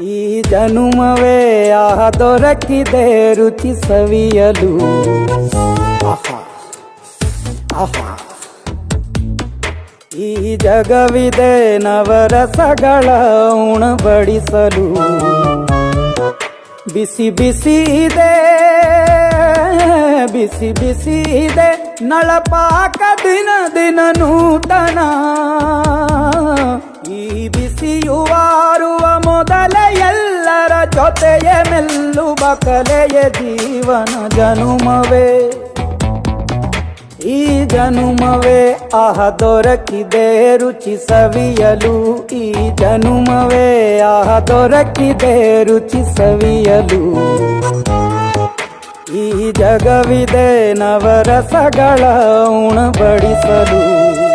ಈ ಜನುಮವೇ ದೊರಕಿದೆ ರುಚಿ ಸವಿಯಲು. ಆಹಾ ಆಹಾ. ಈ ಜಗವಿದೆ ನವರಸಗಳ ಉಣಬಡಿಸಲು. ಬಿಸಿ ಬಿಸಿ ಇದೆ, ಬಿಸಿ ಬಿಸಿ ಇದೆ ನಳಪಾಕ ದಿನ ದಿನ ನೂತನ. ಈ ಬಿಸಿಯುವಾರುವ ಮೊದಲೇ ಎಲ್ಲರ ಜೊತೆಯೇ ಮೆಲ್ಲುವ ಕಲೆಯ ಜೀವನ ಜನುಮವೇ. ಈ ಜನುಮವೇ ದೊರಕಿದೆ ರುಚಿ ಸವಿಯಲು. ಈ ಜನುಮವೇ ದೊರಕಿದೆ ರುಚಿ ಸವಿಯಲು. ಈ ಜಗವಿದೆ ನವರಸಗಳ ಉಣಬಡಿಸಲು.